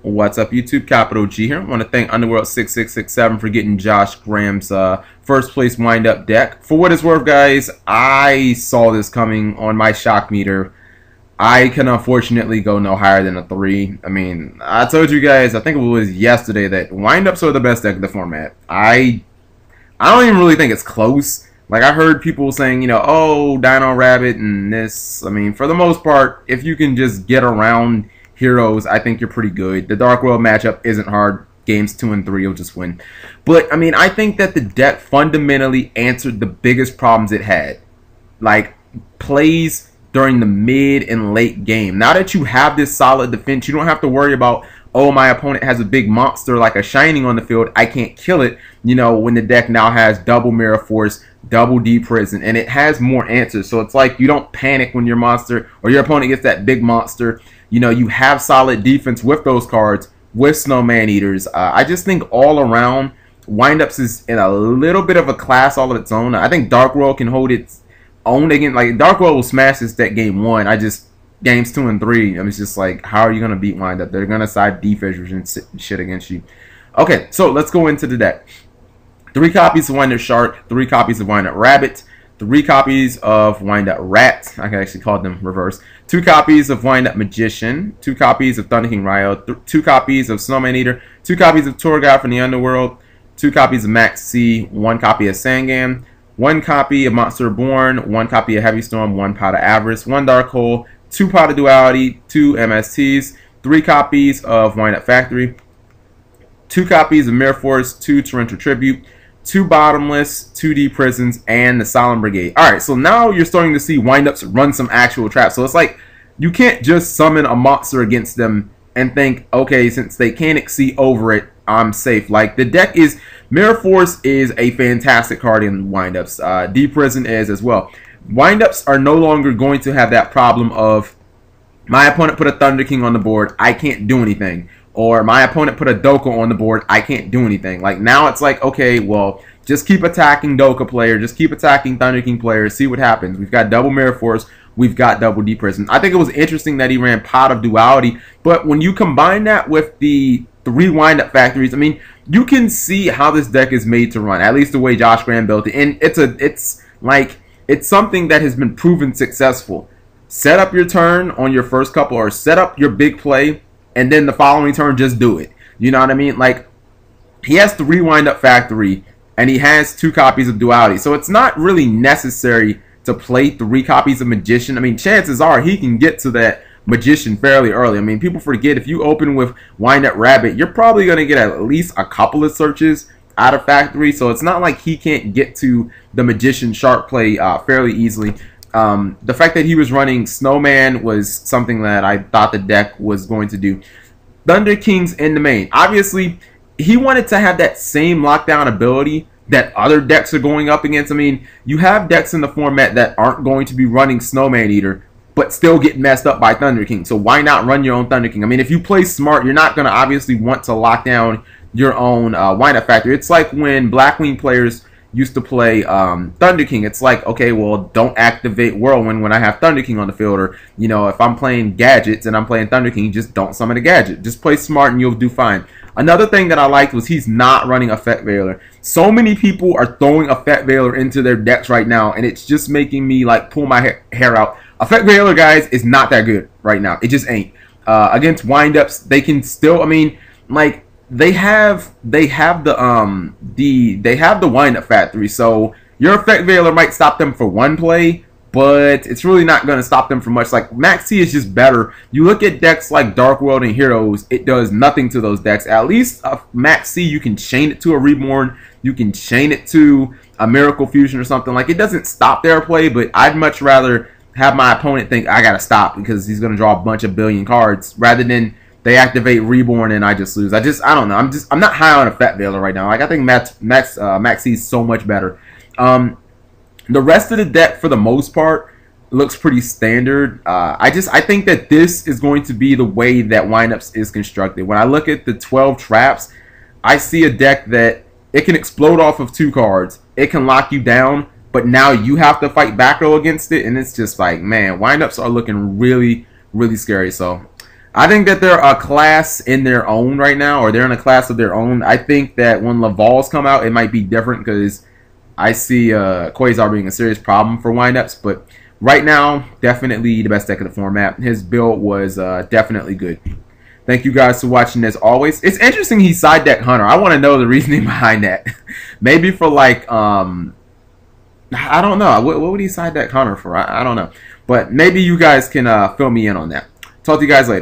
What's up, YouTube? Capital G here. I want to thank Underworld6667 for getting Josh Graham's first place wind-up deck. For what it's worth, guys, I saw this coming on my shock meter. I can unfortunately go no higher than a 3. I mean, I told you guys, I think it was yesterday, that wind-ups are the best deck of the format. I don't even really think it's close. Like, I heard people saying, you know, oh, Dino Rabbit and this. I mean, for the most part, if you can just get around heroes, I think you're pretty good. The Dark World matchup isn't hard. Games 2 and 3, you'll just win. But, I mean, I think that the deck fundamentally answered the biggest problems it had. Like, plays during the mid and late game. Now that you have this solid defense, you don't have to worry about, oh, my opponent has a big monster like a Shining on the field, I can't kill it. You know, when the deck now has double Mirror Force, double Deep Prison, and it has more answers. So it's like you don't panic when your monster or your opponent gets that big monster. You know, you have solid defense with those cards, with Snow Man-Eaters. I just think all around, Windups is in a little bit of a class all of its own. I think Dark World can hold its own again. Like, Dark World will smash this deck game 1. Games 2 and 3, I mean, it's just like, how are you going to beat Windup? They're going to side defense and shit against you. Okay, so let's go into the deck. 3 copies of Windup Shark, 3 copies of Windup Rabbit, 3 copies of Windup Rat. I can actually call them reverse. 2 copies of Windup Magician, 2 copies of Thunder King Ryo, 2 copies of Snow Man-Eater, 2 copies of Tour Guide from the Underworld, 2 copies of Maxx C, 1 copy of Sangam, 1 copy of Monster Reborn, 1 copy of Heavy Storm, 1 Pot of Avarice, 1 Dark Hole, 2 Pot of Duality, 2 MSTs, 3 copies of Windup Factory, 2 copies of Mirror Force, 2 Torrential Tribute, 2 Bottomless, 2 Deep Prisons, and the Solemn Brigade. Alright, so now you're starting to see Windups run some actual traps. So it's like, you can't just summon a monster against them and think, okay, since they can't exceed over it, I'm safe. Like, the deck is, Mirror Force is a fantastic card in Windups. Deep Prison is as well. Windups are no longer going to have that problem of, my opponent put a Thunder King on the board, I can't do anything. Or my opponent put a Doka on the board, I can't do anything. Like, now it's like, okay, well, just keep attacking Doka player, just keep attacking Thunder King players, see what happens. We've got double Mirror Force, we've got double Deep Prison. I think it was interesting that he ran Pot of Duality, but when you combine that with the 3 Windup Factories, I mean, you can see how this deck is made to run, at least the way Josh Graham built it. And it's something that has been proven successful. Set up your turn on your first couple, or set up your big play, and then the following turn, just do it. You know what I mean? Like, he has 3 Windup Factory, and he has 2 copies of Duality. So it's not really necessary to play 3 copies of Magician. I mean, chances are he can get to that Magician fairly early. I mean, people forget, if you open with Windup Rabbit, you're probably going to get at least a couple of searches out of Factory. So it's not like he can't get to the Magician Shark play fairly easily. The fact that he was running Snowman was something that I thought the deck was going to do. Thunder King's in the main. Obviously, he wanted to have that same lockdown ability that other decks are going up against. I mean, you have decks in the format that aren't going to be running Snow Man-Eater, but still get messed up by Thunder King. So why not run your own Thunder King? I mean, if you play smart, you're not going to obviously want to lock down your own Windup Factory. It's like when Blackwing players used to play Thunder King. It's like, okay, well, don't activate Whirlwind when I have Thunder King on the field. Or, you know, if I'm playing gadgets and I'm playing Thunder King, just don't summon a gadget. Just play smart and you'll do fine. Another thing that I liked was he's not running Effect Veiler. So many people are throwing Effect Veiler into their decks right now, and it's just making me, like, pull my hair out. Effect Veiler, guys, is not that good right now. It just ain't. Against Windups, they can still, I mean, like, they have the Windup Factory, so your Effect Veiler might stop them for 1 play, but it's really not going to stop them from much. Like, Maxx C is just better. You look at decks like Dark World and Heroes, it does nothing to those decks. At least Maxx C, you can chain it to a Reborn, you can chain it to a Miracle Fusion or something. Like, it doesn't stop their play, but I'd much rather have my opponent think, I gotta stop because he's going to draw a bunch of billion cards, rather than they activate Reborn and I just lose. I don't know. I'm not high on Effect Veiler right now. Like, I think Maxx C is so much better. The rest of the deck, for the most part, looks pretty standard. I think that this is going to be the way that Windups is constructed. When I look at the 12 traps, I see a deck that it can explode off of 2 cards. It can lock you down, but now you have to fight back row against it, and it's just like, man, Windups are looking really, really scary. So I think that they're a class in their own right now, or they're in a class of their own. I think that when Laval's come out, it might be different because I see Quasar being a serious problem for windups. But right now, definitely the best deck of the format. His build was definitely good. Thank you guys for watching as always. It's interesting he side deck Hunter. I want to know the reasoning behind that. Maybe for like, I don't know. What would he side deck Hunter for? I don't know. But maybe you guys can fill me in on that. Talk to you guys later.